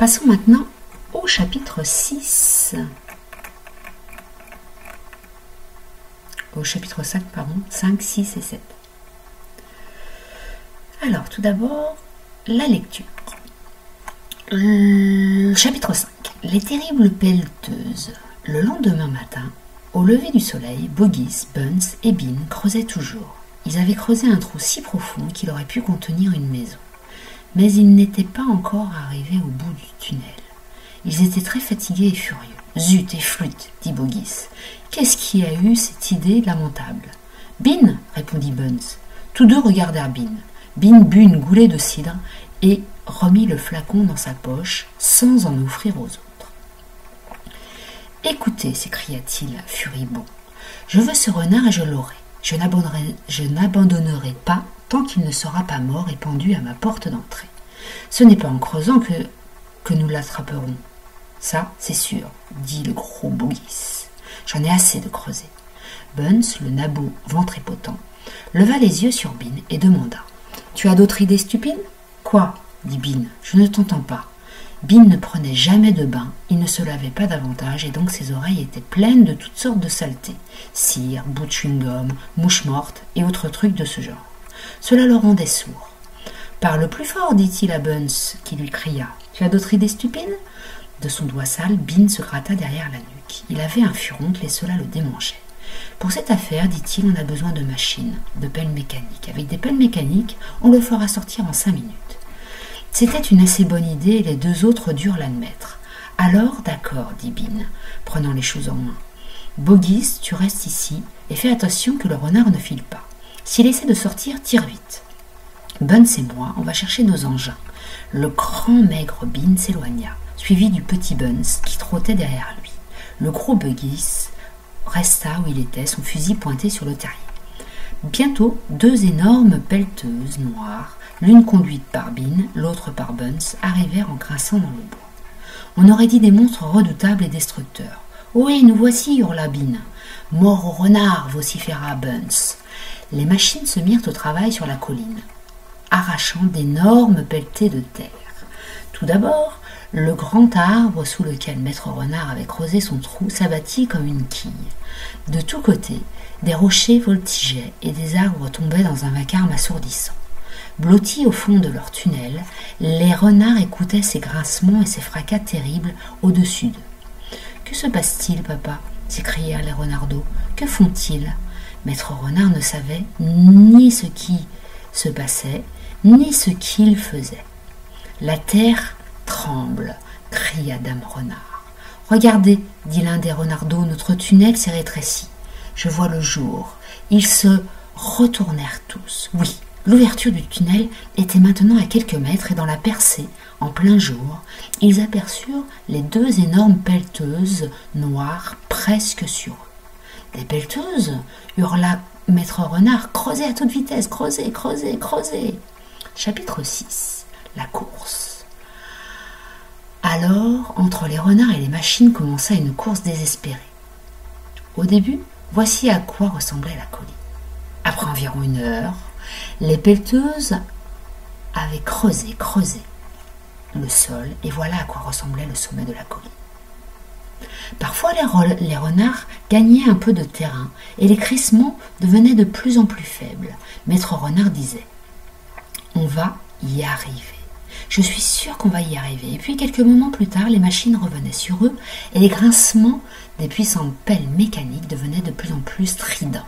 Passons maintenant au chapitre 6. Au chapitre 5, pardon, 5, 6 et 7. Alors, tout d'abord, la lecture. Chapitre 5. Les terribles pelleteuses. Le lendemain matin, au lever du soleil, Boggis, Buns et Bean creusaient toujours. Ils avaient creusé un trou si profond qu'il aurait pu contenir une maison. Mais ils n'étaient pas encore arrivés au bout du tunnel. Ils étaient très fatigués et furieux. « Zut et flûte !» dit Boggis. « Qu'est-ce qui a eu cette idée lamentable ?»« Bean !» répondit Buns. Tous deux regardèrent Bean. Bean but une goulée de cidre et remit le flacon dans sa poche sans en offrir aux autres. « Écoutez, s'écria-t-il, furibond, je veux ce renard et je l'aurai. Je n'abandonnerai pas tant qu'il ne sera pas mort et pendu à ma porte d'entrée. Ce n'est pas en creusant que nous l'attraperons. Ça, c'est sûr, dit le gros Boggis. J'en ai assez de creuser. Buns, le nabot ventrépotent, leva les yeux sur Bean et demanda. Tu as d'autres idées stupides ? Quoi ? Dit Bean. Je ne t'entends pas. Bean ne prenait jamais de bain, il ne se lavait pas davantage et donc ses oreilles étaient pleines de toutes sortes de saletés, cire, bout de chewing-gum, mouches mortes et autres trucs de ce genre. Cela le rendait sourd. Parle plus fort, dit-il à Buns, qui lui cria. Tu as d'autres idées stupides ? De son doigt sale, Bean se gratta derrière la nuque. Il avait un furoncle et cela le démangeait. Pour cette affaire, dit-il, on a besoin de machines, de pelles mécaniques. Avec des pelles mécaniques, on le fera sortir en 5 minutes. C'était une assez bonne idée et les deux autres durent l'admettre. Alors, d'accord, dit Bean, prenant les choses en main. Boggis, tu restes ici et fais attention que le renard ne file pas. S'il essaie de sortir, tire vite. Buns et moi, on va chercher nos engins. Le grand maigre Bean s'éloigna, suivi du petit Buns qui trottait derrière lui. Le gros Boggis resta où il était, son fusil pointé sur le terrier. Bientôt, 2 énormes pelleteuses noires, l'une conduite par Bean, l'autre par Buns, arrivèrent en grinçant dans le bois. On aurait dit des monstres redoutables et destructeurs. « Oui, nous voici !» hurla Bean. « Mort au renard !» vociféra Buns. Les machines se mirent au travail sur la colline, arrachant d'énormes pelletées de terre. Tout d'abord, le grand arbre sous lequel Maître Renard avait creusé son trou s'abattit comme une quille. De tous côtés, des rochers voltigeaient et des arbres tombaient dans un vacarme assourdissant. Blottis au fond de leur tunnel, les renards écoutaient ces grincements et ces fracas terribles au-dessus d'eux. « Que se passe-t-il, papa ?» s'écrièrent les renardeaux. « Que font-ils » Maître Renard ne savait ni ce qui se passait, ni ce qu'il faisait. « La terre tremble !» cria Dame Renard. « Regardez, dit l'un des renardeaux, notre tunnel s'est rétréci. Je vois le jour. » Ils se retournèrent tous. Oui, l'ouverture du tunnel était maintenant à quelques mètres et dans la percée, en plein jour, ils aperçurent les 2 énormes pelleteuses noires presque sur eux. « Des pelleteuses !» hurla Maître Renard. « Creusez à toute vitesse, creusez, creusez, creusez !» Chapitre 6. La course. Alors, entre les renards et les machines commença une course désespérée. Au début, voici à quoi ressemblait la colline. Après environ 1 heure, les pelleteuses avaient creusé le sol et voilà à quoi ressemblait le sommet de la colline. Parfois, les renards gagnaient un peu de terrain et les crissements devenaient de plus en plus faibles. Maître Renard disait « On va y arriver. Je suis sûr qu'on va y arriver. » Et puis, quelques moments plus tard, les machines revenaient sur eux et les grincements des puissantes pelles mécaniques devenaient de plus en plus stridents.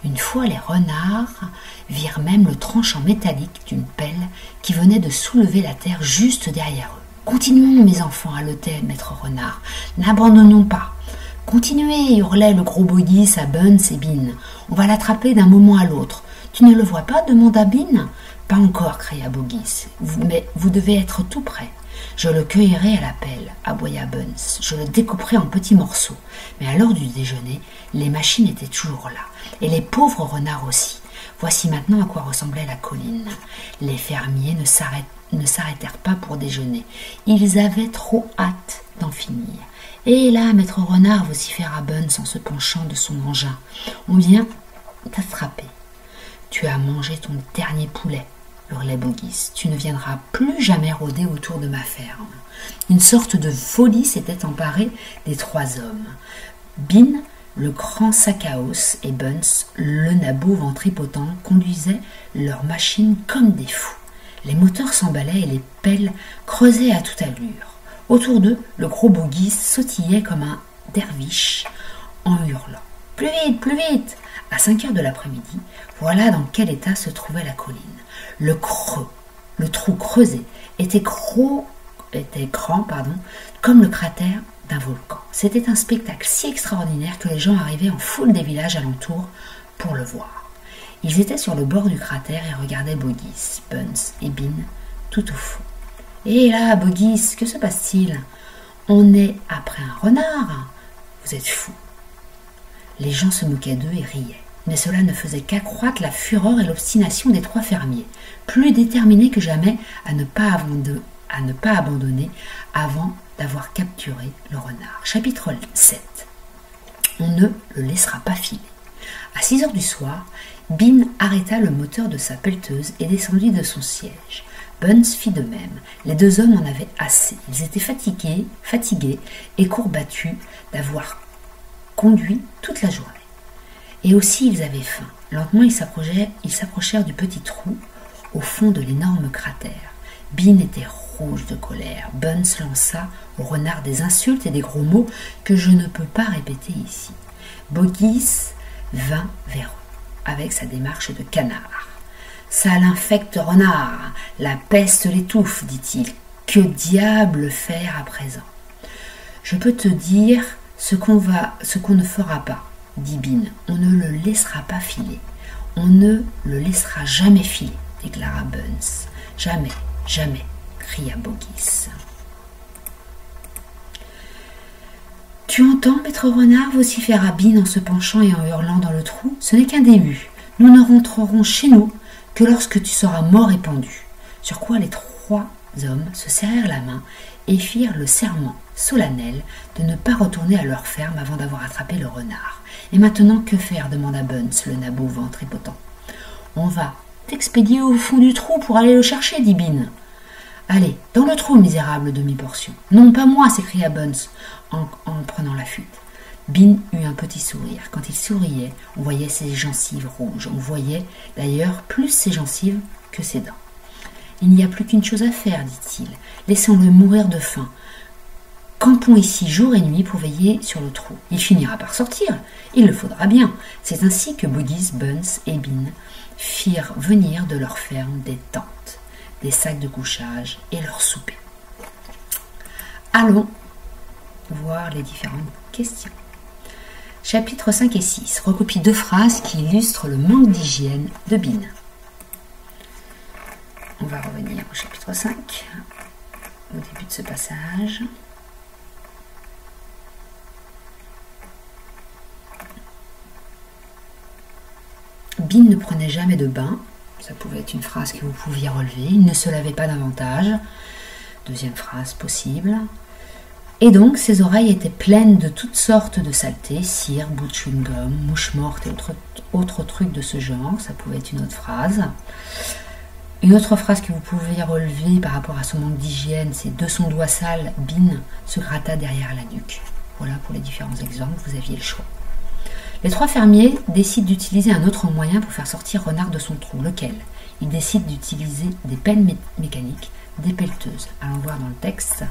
Une fois, les renards virent même le tranchant métallique d'une pelle qui venait de soulever la terre juste derrière eux. « Continuons, mes enfants, haletait Maître Renard. N'abandonnons pas. »« Continuez, hurlait le gros Boggis à Buns et Bean. On va l'attraper d'un moment à l'autre. Tu ne le vois pas demanda Bean. Pas encore, cria Boggis. Mais vous devez être tout près. Je le cueillerai à la pelle, aboya Buns. Je le découperai en petits morceaux. Mais à l'heure du déjeuner, les machines étaient toujours là. Et les pauvres renards aussi. Voici maintenant à quoi ressemblait la colline. Les fermiers ne s'arrêtèrent pas pour déjeuner. Ils avaient trop hâte d'en finir. Et là, Maître Renard vociféra Buns en se penchant de son engin. On vient t'attraper. Tu as mangé ton dernier poulet. hurlait Bogis. « Tu ne viendras plus jamais rôder autour de ma ferme. » Une sorte de folie s'était emparée des trois hommes. Bean, le grand Sakaos, et Buns, le nabot ventripotent, conduisaient leurs machines comme des fous. Les moteurs s'emballaient et les pelles creusaient à toute allure. Autour d'eux, le gros Bogis sautillait comme un derviche en hurlant. « Plus vite, plus vite !» À 5 heures de l'après-midi, voilà dans quel état se trouvait la colline. Le trou creusé, était grand, comme le cratère d'un volcan. C'était un spectacle si extraordinaire que les gens arrivaient en foule des villages alentours pour le voir. Ils étaient sur le bord du cratère et regardaient Bogis, Buns et Bean tout au fond. « Hé là, Bogis, que se passe-t-il? On est après un renard? Vous êtes fous. » Les gens se moquaient d'eux et riaient. Mais cela ne faisait qu'accroître la fureur et l'obstination des trois fermiers, plus déterminés que jamais à ne pas abandonner avant d'avoir capturé le renard. Chapitre 7. On ne le laissera pas filer. À 6 heures du soir, Bean arrêta le moteur de sa pelleteuse et descendit de son siège. Buns fit de même. Les deux hommes en avaient assez. Ils étaient fatigués et courbattus d'avoir conduit toute la journée. Et aussi ils avaient faim. Lentement ils s'approchèrent du petit trou au fond de l'énorme cratère. Bean était rouge de colère. Buns lança au renard des insultes et des gros mots que je ne peux pas répéter ici. Bogis vint vers eux avec sa démarche de canard. « Sale infect renard, la peste l'étouffe, dit-il. Que diable faire à présent? Je peux te dire ce qu'on ne fera pas, dit Bean. On ne le laissera pas filer. On ne le laissera jamais filer, déclara Buns. Jamais, jamais, cria Bogis. Tu entends, maître renard, vociféra Bean en se penchant et en hurlant dans le trou. Ce n'est qu'un début. Nous ne rentrerons chez nous que lorsque tu seras mort et pendu. Sur quoi les trois hommes se serrèrent la main et firent le serment solennel de ne pas retourner à leur ferme avant d'avoir attrapé le renard. Et maintenant, que faire demanda Buns, le nabot ventripotent. On va t'expédier au fond du trou pour aller le chercher, dit Bean. Allez, dans le trou, misérable demi-portion. Non, pas moi, s'écria Buns en prenant la fuite. Bean eut un petit sourire. Quand il souriait, on voyait ses gencives rouges. On voyait d'ailleurs plus ses gencives que ses dents. Il n'y a plus qu'une chose à faire, dit-il. Laissons-le mourir de faim. Campons ici jour et nuit pour veiller sur le trou. Il finira par sortir. Il le faudra bien. C'est ainsi que Bogis, Buns et Bean firent venir de leur ferme des tentes, des sacs de couchage et leur souper. Allons voir les différentes questions. Chapitres 5 et 6 recopie 2 phrases qui illustrent le manque d'hygiène de Bean. On va revenir au chapitre 5, au début de ce passage. Bean ne prenait jamais de bain. Ça pouvait être une phrase que vous pouviez relever. Il ne se lavait pas davantage. Deuxième phrase possible. Et donc, ses oreilles étaient pleines de toutes sortes de saletés, cire, bout de chewing-gum, mouches mortes et autres trucs de ce genre. Ça pouvait être une autre phrase. Une autre phrase que vous pouviez relever par rapport à son manque d'hygiène, c'est « De son doigt sale, Bean se gratta derrière la nuque ». Voilà pour les différents exemples, vous aviez le choix. Les trois fermiers décident d'utiliser un autre moyen pour faire sortir Renard de son trou. Lequel? Ils décident d'utiliser des pelles mécaniques, des pelleteuses. Allons voir dans le texte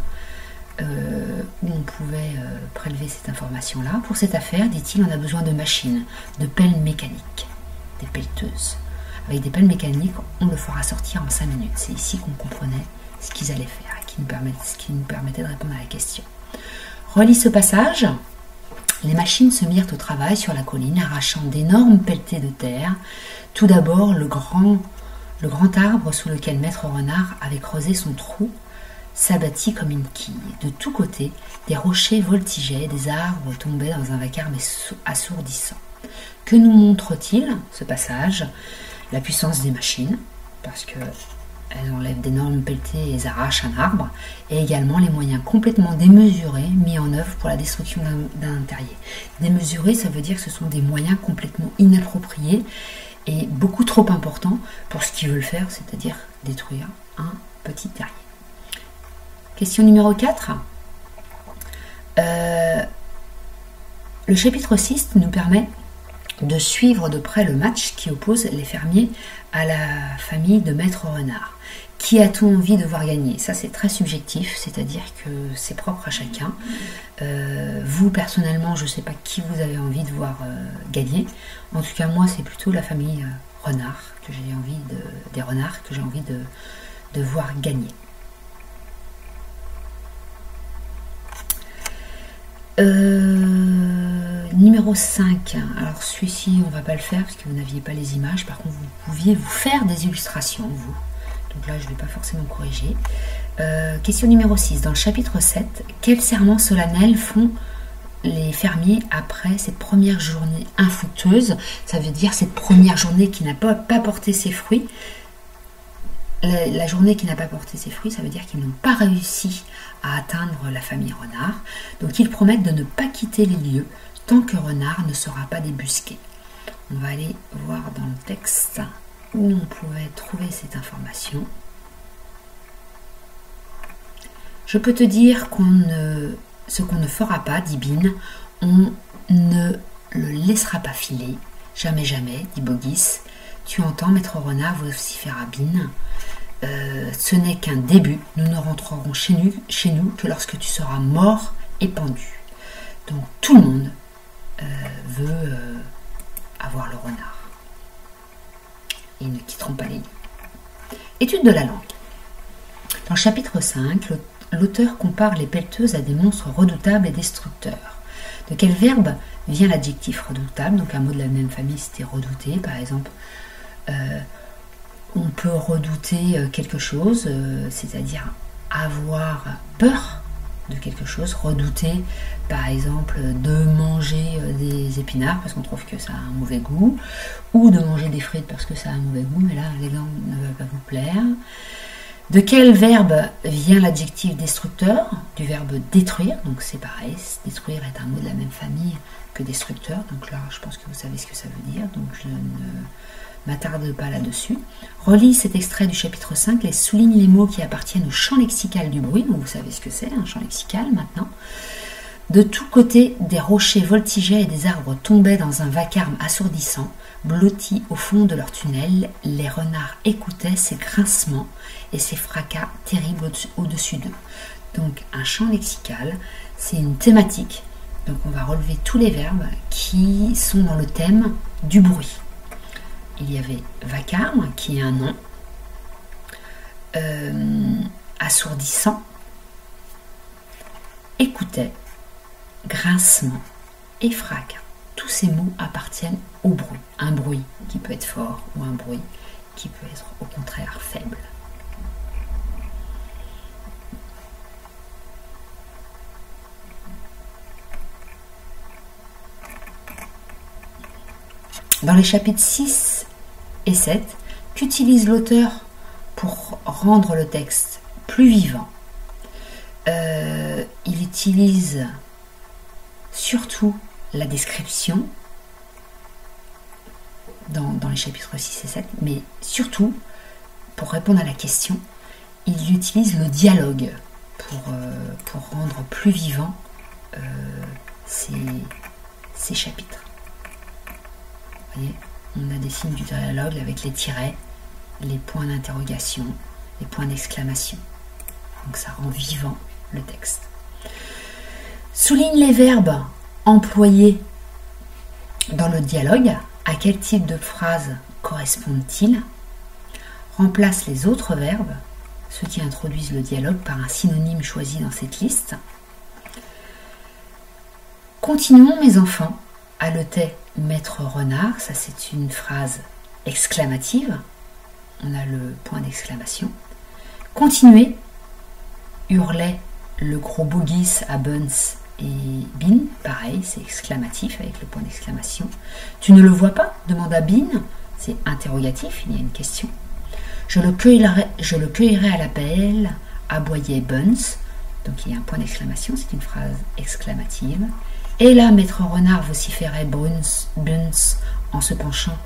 où on pouvait prélever cette information-là. Pour cette affaire, dit-il, on a besoin de machines, de pelles mécaniques, des pelleteuses. Avec des pelles mécaniques, on le fera sortir en 5 minutes. C'est ici qu'on comprenait ce qu'ils allaient faire et ce qui nous permettait de répondre à la question. Relis ce passage. Les machines se mirent au travail sur la colline, arrachant d'énormes pelletées de terre. Tout d'abord, le grand arbre sous lequel Maître Renard avait creusé son trou s'abattit comme une quille. De tous côtés, des rochers voltigeaient, des arbres tombaient dans un vacarme assourdissant. Que nous montre-t-il, ce passage? La puissance des machines, parce qu'elles enlèvent d'énormes pelletées et elles arrachent un arbre, et également les moyens complètement démesurés mis en œuvre pour la destruction d'un terrier. Démesurés, ça veut dire que ce sont des moyens complètement inappropriés est beaucoup trop important pour ce qu'ils veulent faire, c'est-à-dire détruire un petit terrier. Question numéro 4. Le chapitre 6 nous permet de suivre de près le match qui oppose les fermiers à la famille de Maître Renard. Qui a-t-on envie de voir gagner? Ça, c'est très subjectif, c'est-à-dire que c'est propre à chacun. Vous, personnellement, je ne sais pas qui vous avez envie de voir gagner. En tout cas, moi, c'est plutôt la famille Renard que j'ai envie des renards que j'ai envie de voir gagner. Numéro 5. Alors, celui-ci, on ne va pas le faire parce que vous n'aviez pas les images. Par contre, vous pouviez vous faire des illustrations, vous. Donc là, je ne vais pas forcément corriger. Question numéro 6. Dans le chapitre 7, quel serment solennel font les fermiers après cette première journée infructueuse? Ça veut dire cette première journée qui n'a pas porté ses fruits. La journée qui n'a pas porté ses fruits, ça veut dire qu'ils n'ont pas réussi à atteindre la famille Renard. Donc ils promettent de ne pas quitter les lieux tant que Renard ne sera pas débusqué. On va aller voir dans le texte où on pouvait trouver cette information. Je peux te dire ce qu'on ne fera pas, dit Bean, on ne le laissera pas filer. Jamais, jamais, dit Boggis. Tu entends, Maître Renard, vociféra Bean. Ce n'est qu'un début. Nous ne rentrerons chez nous que lorsque tu seras mort et pendu. Donc tout le monde veut avoir le renard. Ils ne quitteront pas les lieux. Étude de la langue. Dans le chapitre 5, l'auteur compare les pelleteuses à des monstres redoutables et destructeurs. De quel verbe vient l'adjectif redoutable? Donc un mot de la même famille, c'était redouter. Par exemple, on peut redouter quelque chose, c'est-à-dire avoir peur de quelque chose. Redouter, par exemple, de manger des épinards parce qu'on trouve que ça a un mauvais goût, ou de manger des frites parce que ça a un mauvais goût, mais là, l'exemple ne va pas vous plaire. De quel verbe vient l'adjectif destructeur? Du verbe détruire, donc c'est pareil, détruire est un mot de la même famille que destructeur, donc là, je pense que vous savez ce que ça veut dire, donc je ne m'attarde pas là-dessus. Relis cet extrait du chapitre 5 et souligne les mots qui appartiennent au champ lexical du bruit. Donc vous savez ce que c'est, un champ lexical maintenant. De tous côtés, des rochers voltigeaient et des arbres tombaient dans un vacarme assourdissant. Blottis au fond de leur tunnel, les renards écoutaient ces grincements et ces fracas terribles au-dessus d'eux. Donc un champ lexical, c'est une thématique. Donc on va relever tous les verbes qui sont dans le thème du bruit. Il y avait vacarme, qui est un nom, assourdissant, écoutait, grincement et fracas. Tous ces mots appartiennent au bruit. Un bruit qui peut être fort ou un bruit qui peut être au contraire faible. Dans les chapitres 6 et 7, qu'utilise l'auteur pour rendre le texte plus vivant? Il utilise surtout la description dans les chapitres 6 et 7, mais surtout, pour répondre à la question, il utilise le dialogue pour rendre plus vivant ces chapitres. Vous voyez, on a des signes du dialogue avec les tirets, les points d'interrogation, les points d'exclamation. Donc ça rend vivant le texte. Souligne les verbes employés dans le dialogue. À quel type de phrase correspondent-ils? Remplace les autres verbes, ceux qui introduisent le dialogue, par un synonyme choisi dans cette liste. Continuons, mes enfants, haletait Maître Renard. Ça, c'est une phrase exclamative. On a le point d'exclamation. Continuez, hurlait le gros Boggis à Buns et Bean. Pareil, c'est exclamatif avec le point d'exclamation. Tu ne le vois pas? Demanda Bean. C'est interrogatif, il y a une question. Je le cueillerai à la pelle, aboyait Buns. Donc il y a un point d'exclamation, c'est une phrase exclamative. Et là, Maître Renard vociférait Buns en se penchant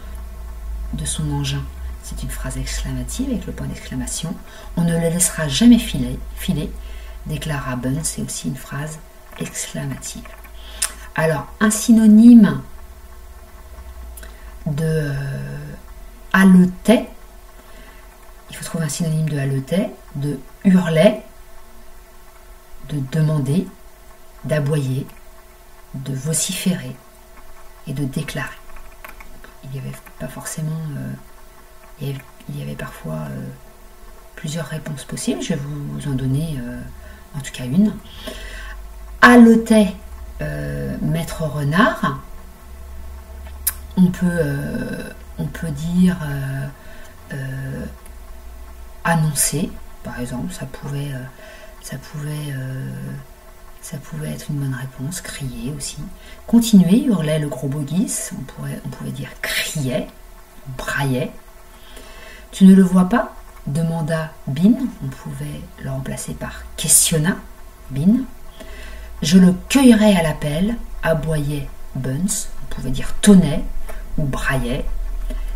de son engin. C'est une phrase exclamative avec le point d'exclamation. On ne le laissera jamais filer, déclara Buns, c'est aussi une phrase exclamative. Alors, un synonyme de haletait, il faut trouver un synonyme de haletait, de hurlait, de demander, d'aboyer, de vociférer et de déclarer. Il n'y avait pas forcément... il y avait parfois plusieurs réponses possibles. Je vais vous en donner en tout cas une. Haletait Maître Renard. On peut dire annoncer, par exemple, ça pouvait être une bonne réponse. Crier aussi. Continuer, hurlait le gros Bogies. On pouvait dire criait, braillait. Tu ne le vois pas? Demanda Bin. On pouvait le remplacer par questionna Bin. Je le cueillerai à l'appel, aboyait Buns. On pouvait dire tonnait ou braillait.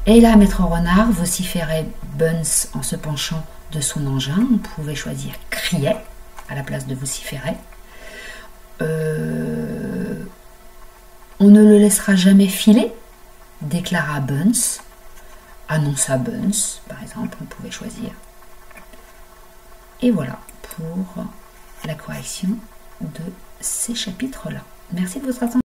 Et là, Maître Renard vociférait Buns en se penchant de son engin. On pouvait choisir criait à la place de vociférer. On ne le laissera jamais filer, déclara Buns. Annonça Buns, par exemple, on pouvait choisir. Et voilà pour la correction de ces chapitres-là. Merci de votre attention.